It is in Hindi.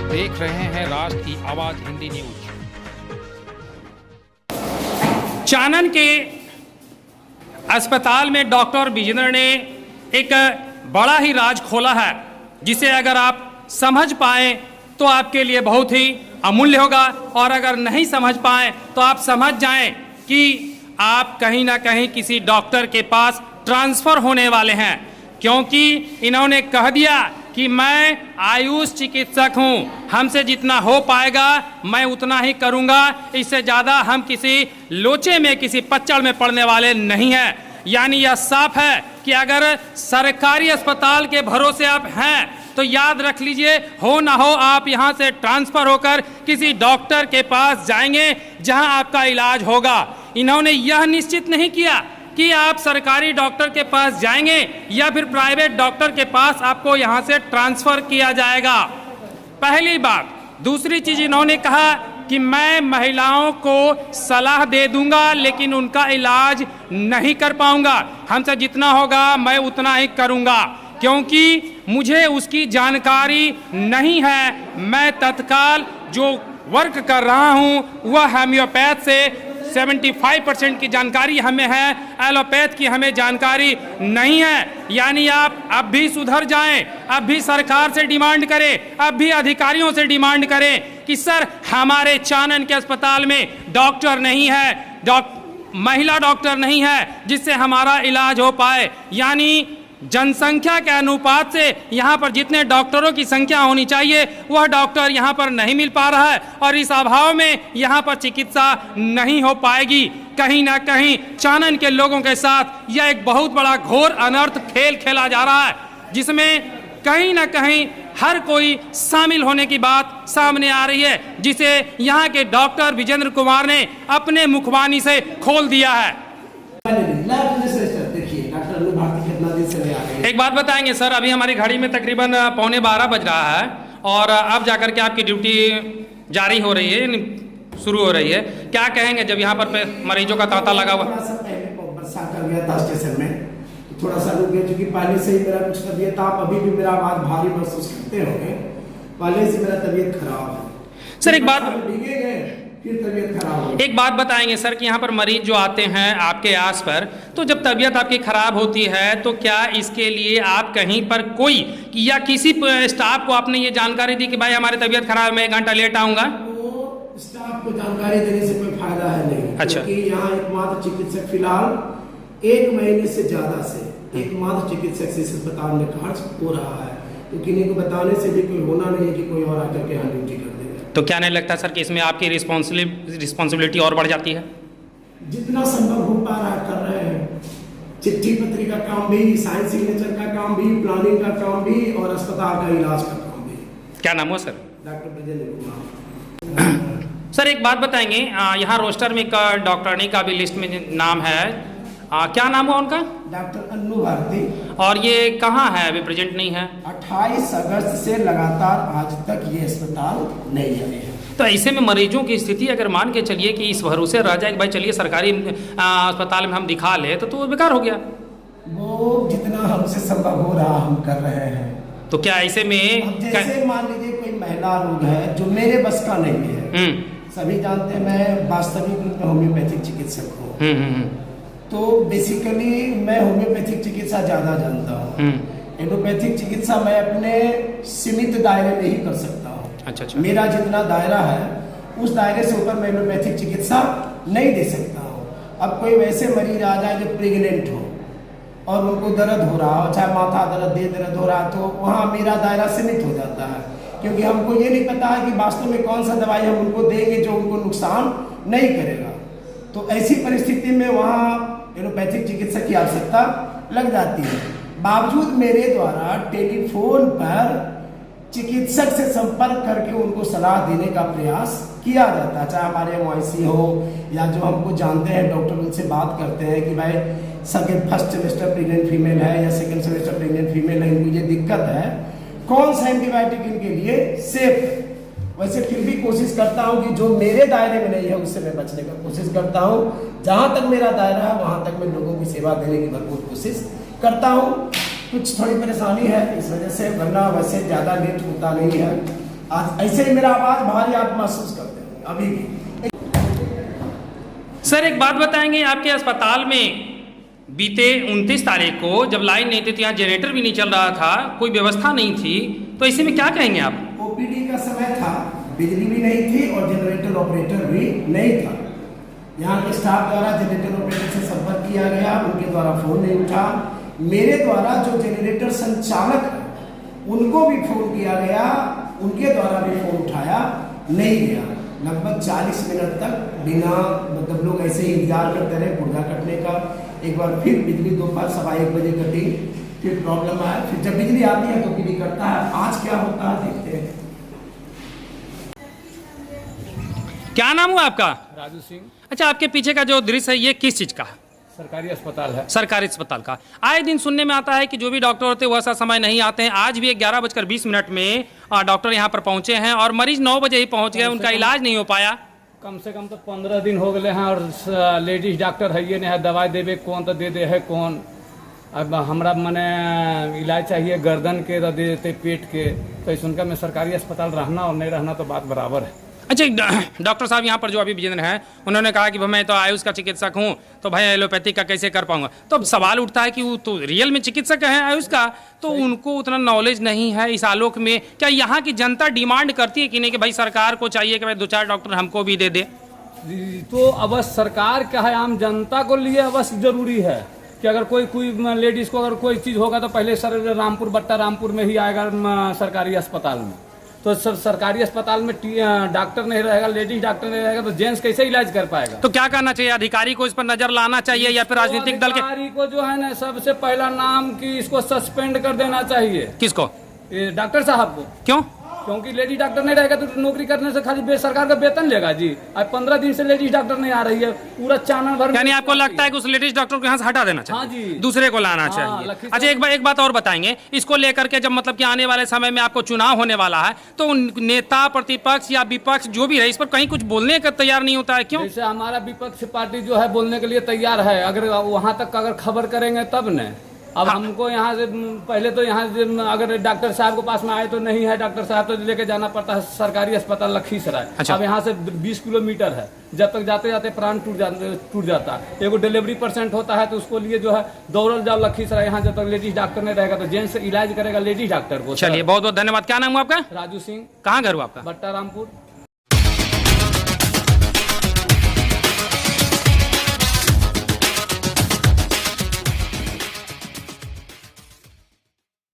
आप देख रहे हैं राष्ट्र की आवाज हिंदी न्यूज। चानन के अस्पताल में डॉक्टर विजेंद्र ने एक बड़ा ही राज खोला है, जिसे अगर आप समझ पाए तो आपके लिए बहुत ही अमूल्य होगा, और अगर नहीं समझ पाए तो आप समझ जाएं कि आप कहीं ना कहीं किसी डॉक्टर के पास ट्रांसफर होने वाले हैं, क्योंकि इन्होंने कह दिया कि मैं आयुष चिकित्सक हूं, हमसे जितना हो पाएगा मैं उतना ही करूंगा, इससे ज़्यादा हम किसी लोचे में किसी पच्चड़ में पड़ने वाले नहीं हैं। यानी यह साफ है कि अगर सरकारी अस्पताल के भरोसे आप हैं तो याद रख लीजिए, हो ना हो आप यहां से ट्रांसफ़र होकर किसी डॉक्टर के पास जाएंगे जहां आपका इलाज होगा। इन्होंने यह निश्चित नहीं किया कि आप सरकारी डॉक्टर के पास जाएंगे या फिर प्राइवेट डॉक्टर के पास आपको यहां से ट्रांसफ़र किया जाएगा, पहली बात। दूसरी चीज़ इन्होंने कहा कि मैं महिलाओं को सलाह दे दूंगा लेकिन उनका इलाज नहीं कर पाऊंगा, हमसे जितना होगा मैं उतना ही करूंगा, क्योंकि मुझे उसकी जानकारी नहीं है। मैं तत्काल जो वर्क कर रहा हूं वह होम्योपैथ से 75% की जानकारी हमें है, एलोपैथ की हमें जानकारी नहीं है। यानी आप अब भी सुधर जाएं, अब भी सरकार से डिमांड करें, अब भी अधिकारियों से डिमांड करें कि सर हमारे चानन के अस्पताल में डॉक्टर नहीं है, महिला डॉक्टर नहीं है जिससे हमारा इलाज हो पाए। यानी जनसंख्या के अनुपात से यहाँ पर जितने डॉक्टरों की संख्या होनी चाहिए वह डॉक्टर यहाँ पर नहीं मिल पा रहा है, और इस अभाव में यहाँ पर चिकित्सा नहीं हो पाएगी। कहीं ना कहीं चानन के लोगों के साथ यह एक बहुत बड़ा घोर अनर्थ खेल खेला जा रहा है, जिसमें कहीं ना कहीं हर कोई शामिल होने की बात सामने आ रही है, जिसे यहाँ के डॉक्टर विजेंद्र कुमार ने अपने मुखबानी से खोल दिया है। एक बात बताएंगे सर, अभी हमारी घड़ी में तकरीबन 11:15 बज रहा है और अब जाकर के आपकी ड्यूटी जारी हो रही है, शुरू हो रही है, क्या कहेंगे जब यहाँ पर मरीजों का तांता लगा हुआ? बरसात कर गया था स्टेशन में, तो थोड़ा सा रुक गया, क्योंकि पहले से ही मेरा कुछ तबीयत, आप अभी भी मेरा आवाज भारी महसूस करते होंगे, पहले से मेरा तबीयत खराब है सर। एक बात फिर तबीयत खराब हो। एक बात बताएंगे सर कि यहाँ पर मरीज जो आते हैं आपके आस पर, तो जब तबीयत आपकी खराब होती है तो क्या इसके लिए आप कहीं पर कोई या किसी स्टाफ को आपने ये जानकारी दी कि भाई हमारी तबीयत खराब है, मैं 1 घंटा लेट आऊँगा? तो स्टाफ को जानकारी देने से कोई फायदा है नहीं। अच्छा। क्योंकि यहाँ एकमात्र चिकित्सक फिलहाल 1 महीने से ज़्यादा से एकमात्र चिकित्सक से इस अस्पताल में कार्य हो रहा है, तो किन्हीं को बताने से भी कोई होना नहीं है कि कोई और आकर के यहाँ ड्यूटी कर देगा। तो क्या नहीं लगता सर कि इसमें आपकी रिस्पॉन्सिबिलिटी और बढ़ जाती है? जितना संभव हो पा रहा कर रहे हैं, चिट्ठी पत्री का काम भी, साइन सिग्नेचर का काम भी, प्लानिंग का काम भी, और अस्पताल का इलाज का काम भी। क्या नाम हो sir? Doctor Vijender Kumar. Sir एक बात बताएंगे, यहाँ रोस्टर में एक डॉक्टरनी का भी लिस्ट में नाम है, क्या नाम हुआ उनका? डॉक्टर अन्नू भारती। और ये कहाँ है, अभी प्रेजेंट नहीं है? 28 अगस्त से लगातार आज तक ये अस्पताल नहीं आए हैं। तो ऐसे में मरीजों की स्थिति अगर मान के चलिए कि इस भरोसे रह जाए कि भाई चलिए सरकारी अस्पताल में हम दिखा ले, तो वो बेकार हो गया। वो जितना हमसे संभव हो रहा हम कर रहे हैं। तो क्या ऐसे में जैसे मान लीजिए कोई महिला रोग है जो मेरे बस का नहीं है, सभी जानते हैं मैं वास्तविक रूप में होम्योपैथिक चिकित्सक हूँ, तो बेसिकली मैं होम्योपैथिक चिकित्सा ज़्यादा जानता हूँ। एलोपैथिक चिकित्सा मैं अपने सीमित दायरे में ही कर सकता हूँ। अच्छा। मेरा जितना दायरा है उस दायरे से ऊपर मैं एलोपैथिक चिकित्सा नहीं दे सकता हूँ। अब कोई वैसे मरीज आ जाए जो प्रेग्नेंट हो और उनको दर्द हो रहा हो, चाहे माथा दर्द, देह दर्द हो रहा, तो वहाँ मेरा दायरा सीमित हो जाता है, क्योंकि हमको ये नहीं पता है कि वास्तव में कौन सा दवाई हम उनको देंगे जो उनको नुकसान नहीं करेगा। तो ऐसी परिस्थिति में वहाँ एलोपैथिक चिकित्सक की आवश्यकता लग जाती है। बावजूद मेरे द्वारा टेलीफोन पर चिकित्सक से संपर्क करके उनको सलाह देने का प्रयास किया जाता है, चाहे हमारे MIC हो या जो हमको जानते हैं डॉक्टर, उनसे बात करते हैं कि भाई फर्स्ट सेमेस्टर प्रेग्नेंट फीमेल है या सेकेंड सेमेस्टर प्रेग्नेंट फीमेल है, इनको ये दिक्कत है, कौन सा एंटीबायोटिक इनके लिए सेफ है। वैसे फिर भी कोशिश करता हूँ कि जो मेरे दायरे में नहीं है उससे मैं बचने का कोशिश करता हूँ। जहाँ तक मेरा दायरा है वहाँ तक मैं लोगों की सेवा देने की भरपूर कोशिश करता हूँ। कुछ थोड़ी परेशानी है इस वजह से, वरना वैसे ज़्यादा लेट होता नहीं है। आज ऐसे ही मेरा आवाज भारी आप महसूस करते हैं अभी भी। सर एक बात बताएंगे, आपके अस्पताल में बीते 29 तारीख को जब लाइन नहीं थी तो यहाँ जनरेटर भी नहीं चल रहा था, कोई व्यवस्था नहीं थी, तो इसी में क्या कहेंगे आप? ओपीडी का समय था, बिजली भी नहीं थी और जनरेटर ऑपरेटर भी नहीं था। यहाँ के स्टाफ द्वारा जनरेटर ऑपरेटर से संपर्क किया गया, उनके द्वारा फोन नहीं उठा। मेरे द्वारा जो जनरेटर संचालक है उनको भी फोन किया गया, उनके द्वारा भी फोन उठाया नहीं गया। लगभग 40 मिनट तक बिना मतलब लोग ऐसे ही इंतजार करते रहे पुर्जा कटने का। एक बार फिर बिजली दोपहर 1:15 बजे कटी, फिर प्रॉब्लम आया, फिर जब बिजली आती है तो बिजली कटता है। आज क्या होता है देखते हैं। क्या नाम हुआ आपका? राजू सिंह। अच्छा, आपके पीछे का जो दृश्य है ये किस चीज का? सरकारी अस्पताल है। सरकारी अस्पताल का। आए दिन सुनने में आता है कि जो भी डॉक्टर होते हैं वह ऐसा समय नहीं आते हैं। आज भी 11:20 में डॉक्टर यहाँ पर पहुंचे हैं और मरीज 9 बजे ही पहुंच गए, उनका इलाज नहीं हो पाया। कम से कम तो 15 दिन हो गए हैं और लेडीज डॉक्टर है ये नहीं है, दवाई देवे कौन तो दे दे है कौन। अब हमरा मने इलाज चाहिए गर्दन के तो दे देते पेट के, तो इस उनका में सरकारी अस्पताल रहना और नहीं रहना तो बात बराबर है। अच्छा, डॉक्टर साहब यहाँ पर जो अभी विजेंद्र हैं उन्होंने कहा कि भाई मैं तो आयुष का चिकित्सक हूँ, तो भाई एलोपैथी का कैसे कर पाऊंगा। तो अब सवाल उठता है कि वो तो रियल में चिकित्सक हैं आयुष का, तो उनको उतना नॉलेज नहीं है। इस आलोक में क्या यहाँ की जनता डिमांड करती है कि नहीं कि भाई सरकार को चाहिए कि भाई 2-4 डॉक्टर हमको भी दे दे? तो अवश्य सरकार क्या है, आम जनता को लिए अवश्य जरूरी है कि अगर कोई लेडीज को अगर कोई चीज़ होगा तो पहले सर रामपुर बट्टा रामपुर में ही आएगा सरकारी अस्पताल में। तो सरकारी अस्पताल में डॉक्टर नहीं रहेगा, लेडीज डॉक्टर नहीं रहेगा तो जेंट्स कैसे इलाज कर पाएगा? तो क्या करना चाहिए? अधिकारी को इस पर नजर लाना चाहिए या फिर राजनीतिक दल के? अधिकारी को जो है ना सबसे पहला नाम कि इसको सस्पेंड कर देना चाहिए। किसको? डॉक्टर साहब को। क्यों? क्योंकि लेडीज डॉक्टर नहीं रहेगा तो नौकरी करने से खाली सरकार का वेतन लेगा जी। अब 15 दिन से लेडीज डॉक्टर नहीं आ रही है, पूरा चानन भर। यानी आपको लगता है कि उस लेडीज डॉक्टर को यहाँ से हटा देना चाहिए? हाँ जी, दूसरे को लाना चाहिए। अच्छा, एक बात और बताएंगे इसको लेकर के, जब मतलब कि आने वाले समय में आपको चुनाव होने वाला है तो नेता प्रतिपक्ष या विपक्ष जो भी है इस पर कहीं कुछ बोलने का तैयार नहीं होता है, क्यों? जैसे हमारा विपक्ष पार्टी जो है बोलने के लिए तैयार है, अगर वहाँ तक अगर खबर करेंगे तब न। अब हमको यहाँ से पहले तो यहाँ से अगर डॉक्टर साहब के पास में आए तो नहीं है डॉक्टर साहब, तो लेके जाना पड़ता है सरकारी अस्पताल लखीसराय। अच्छा। अब यहाँ से 20 किलोमीटर है, जब तक जाते जाते प्राण टूट जाता है। एगो डिलीवरी पेशेंट होता है तो उसको लिए जो है दौड़ल जाओ लखीसराय, यहाँ जब तक लेडीज डॉक्टर नहीं रहेगा तो जेंट्स इलाज करेगा लेडीज डॉक्टर को। चलिए बहुत बहुत धन्यवाद। क्या नाम हुआ आपका? राजू सिंह। कहाँ घर हुआ आपका? बट्टा रामपुर।